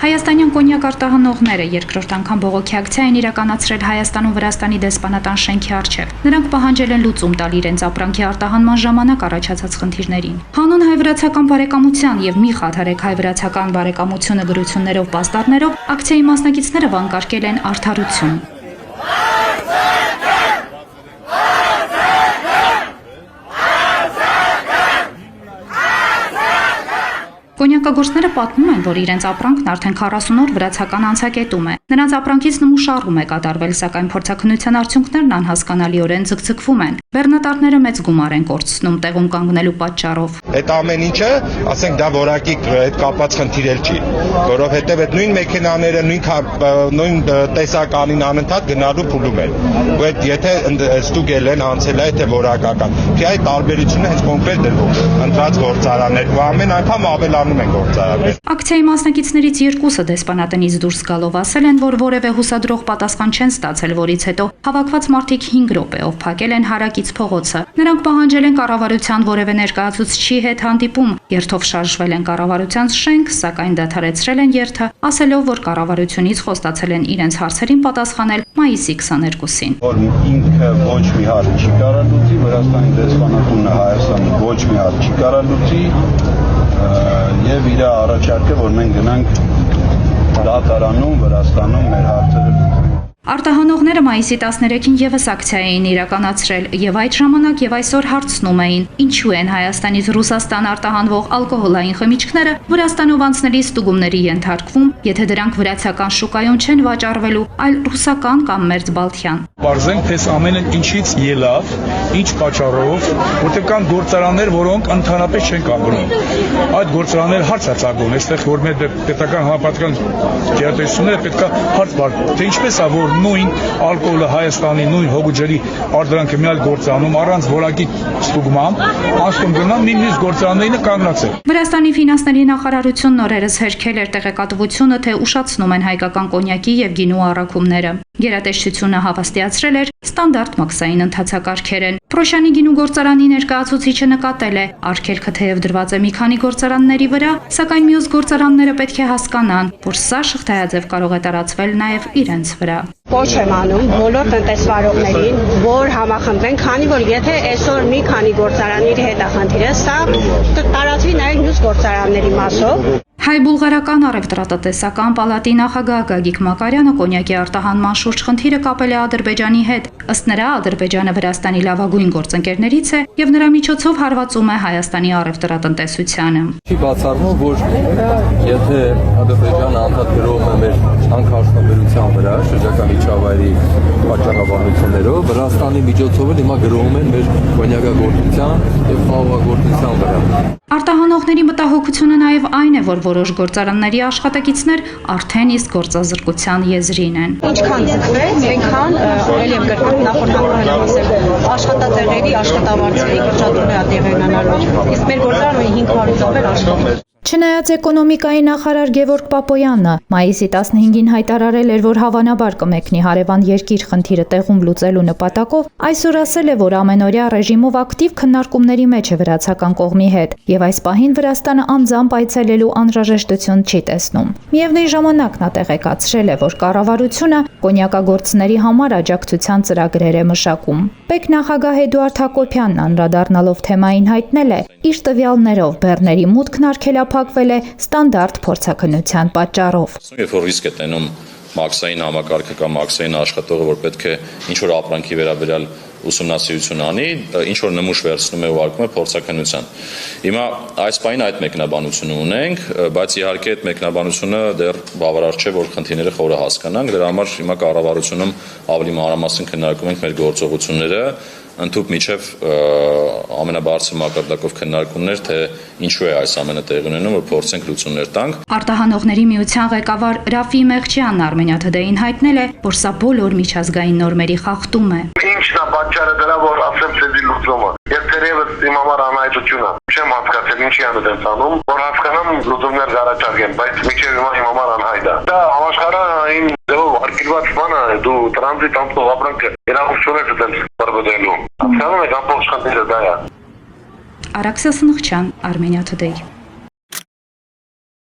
Հայաստանյան կոնյակ արտահանողները երկրորդ անգամ բողոքի ակցիա են իրականացրել Հայաստանում Վրաստանի դեսպանատան շենքի առջև։ Նրանք պահանջել են լուծում տալ իրենց ապրանքի արտահանման ժամանակ առաջացած խնդիրներին։ Հանուն հայ-վրացական բարեկամության եւ մի խաթարեք հայ-վրացական բարեկամությունը գրություններով պաստառներով ակցիայի մասնակիցները վանկարկել են արդարություն։ Կոնյակագործները պատմում են, որ իրենց ապրանքն արդեն 40 օր վրացական անցակետում է։ Նրանց ապրանքից նմուշառում է կատարվել, սակայն փորձաքննության արդյունքներն անհասկանալիորեն ձգձգվում են։ Բեռնատարները մեծ գումար են կորցնում տեղում կանգնելու պատճառով։ Այդ ամեն ինչը, ասենք դա որակի հետ կապված խնդիր էլ չի, որովհետև այդ նույն մեքենաները նույն տեսականին անընդհատ գնալու փուլում են։ Ու այդ եթե ստուգել են, անցել է, թե որակական։ Թե այդ տարբերությունը հենց կոնկրետ դրվում ընտրած գործարաններ ու ամեն անգամ ավելանում են գործարաններ։ Ակցիայի մասնակիցներից երկուսը դեսպանատնից դուրս գալով ասել են, որ որևէ հուսադրող պատասխան չեն ստացել, որից հետո հավաքված մարդիկ 5 րոպեով փակել են հարակից փողոցը։ Նրանք պահանջել են կառավարության որևէ ներկայացուցչի հետ հանդիպում, երթով շարժվել են կառավարության շենք, սակայն դադարեցրել են երթը, ասելով, որ կառավարությունից խոստացել են իրենց հարցերին պատասխանել մայիսի 22-ին։ Որ ինքը ոչ մի հարց չի կարող լուծի, Վրաստանի դեսպանատունը Հայաստանի ոչ մի հարց չի կարող լուծի, եւ իր առաջարկը, որ մենք գնանք դատարանում Վրաստանում մեր հարցերը լուծենք։ Արտահանողները մայիսի 13-ին եւս ակցիա էին իրականացրել եւ այդ ժամանակ եւ այսօր հարցնում էին, ինչու են Հայաստանից Ռուսաստան արտահանվող ալկոհոլային խմիչքները Վրաստանով անցնելի ստուգումների ենթարկվում, եթե դրանք վրացական շուկայում չեն վաճառվելու, այլ ռուսական կամ մերձբալթյան։ Բարձենք, թե ամենը ինչից ելավ, ինչ պատճառով, որտեղ կան գործարաններ, որոնք ընդհանրապես չեն կանգնում։ Այդ գործարանները հարց է ծագում, այստեղ որ մեր պետական համապատասխան գերատեսչությունները պետք է հարց բարձրացնեն, թե ինչպես է որ նույն ալկոհոլը Հայաստանի նույն հոգուջերի արտադրանքը մի այլ գործարանում առանց որակի ստուգման անցքում գնան նույնիսկ գործարաններին կանգնացել։ Վրաստանի ֆինանսների նախարարությունն օրերս հերքել էր տեղեկատվությունը, թե ուշացնում են հայկական կոնյակի եւ գինու առաքումները։ Գերատեսչությունը հավաստիացրել էր ստանդարտ մաքսային ընթացակարգեր են։ Պրոշյանի գինու գործարանի ներկայացուցիչը նկատել է, արգելքը թեև դրված է մի քանի գործարանների վրա, սակայն մյուս գործարանները պետք է հասկանան, որ սա շղթայաձև կարող է տարածվել նաև իրենց վրա։ Կոչ եմ անում բոլոր տնտեսվարողներին, որ համախմբեն, քանի որ եթե այսօր մի քանի գործարանների հետ է խնդիրը, սա տարածվի նաև մյուս գործարանների մասով։ Հայ-բուլղարական առևտրատնտեսական պալատի նախագահ Գագիկ Մակարյանը կոնյակի արտահանման շուրջ խնդիրը կապել է Ադրբեջանի հետ։ Ըստ նրա, Ադրբեջանը Վրաստանի լավագույն գործընկերներից է եւ նրա միջոցով հարվածում է Հայաստանի առևտրատնտեսությանը։ Չի բացառվում, որ եթե Ադրբեջանը անդադ գրում է մեր հանքարդյունաբերության վրա շրջակա միջավայրի պատճառաբանություններով, Վրաստանի միջոցով հիմա գրում են մեր կոնյակագործության եւ խաղողագործության վրա։ Արտահանողների մտահոգությունը նաև այն է, որ որոշ գործարանների աշխատակիցներ արդեն իսկ գործազրկության եզրին են։ Ինչքան ձգվեց, այնքան ելի եմ կրկնում նախորդ հանգամանքն ասել աշխատատեղերի, աշխատավարձերի կրճատումներ տեղի ունենալու։ Իսկ մեր գործարանը 500 ծավալ աշխատում։ Չնայած էկոնոմիկայի նախարար Գևորգ Պապոյանը մայիսի 15-ին հայտարարել էր, որ հավանաբար կմեկնի հարևան երկիր խնդիրը տեղում լուծելու նպատակով, այսօր ասել է, որ ամենօրյա ռեժիմով ակտիվ քննարկումների մեջ է վրացական կողմի հետ եւ այս պահին Վրաստանը անձամբ այցելելու անհրաժեշտություն չի տեսնում։ Միևնույն ժամանակ նա տեղեկացրել է, որ կառավարությունը կոնյակագործների համար աջակցության ծրագրեր է մշակում։ Պետ նախագահ Էդուարդ Հակոբյանն անդրադառնալով թեմային հայտնել է, իր տվյալներով բեռների մուտքն արգելափակվել է ստանդարտ փորձաքննության պատճառով։ Երբ որ ռիսկ է տենում մաքսային համակարգը կամ մաքսային աշխատողը, որ պետք է ինչ-որ ապրանքի վերաբերյալ ուսումնասիրություն անի, ինչ-որ նմուշ վերցնում է ու արկում է փորձաքննության։ Հիմա այս պահին այդ մեկնաբանությունը ունենք, բայց իհարկե այդ մեկնաբանությունը դեռ բավարար չէ, որ խնդիրները խորը հասկանանք, դրա համար հիմա կառավարությունում ավելի մանրամասն քննարկում ենք մեր գործողությունները, ընդհուպ միջև ամենաբարձր մակարդակով քննարկումներ, թե ինչու է այս ամենը տեղի ունենում, որ փորձենք լուծումներ տանք։ Արտահանողների միության ղեկավար Ռաֆի Մեղջյանն Արմենիա Թդեին հայտնել է, որ սա բոլոր միջազգային նորմերի խախտում է։ Ինչն է պատճառը դրա, որ ասեմ ցեզի լուծումը։ Եվ թերևս իմ համար անհայտություն է։ Չեմ հասկացել ինչի է դες անում, որ հասկանամ լուծումներ առաջարկեմ, բայց միջև հիմա իմ համար անհայտ է։ Դա համաշխարհային ձևով արգելված բան է, դու տրանզիտ անցնող ապրանքը երախուշություն ես այդպես բռբդելու։ Հասկանում եք ամբողջ խնդիրը դա է։ Արաքսիա Սնխչյան, Armenia Today։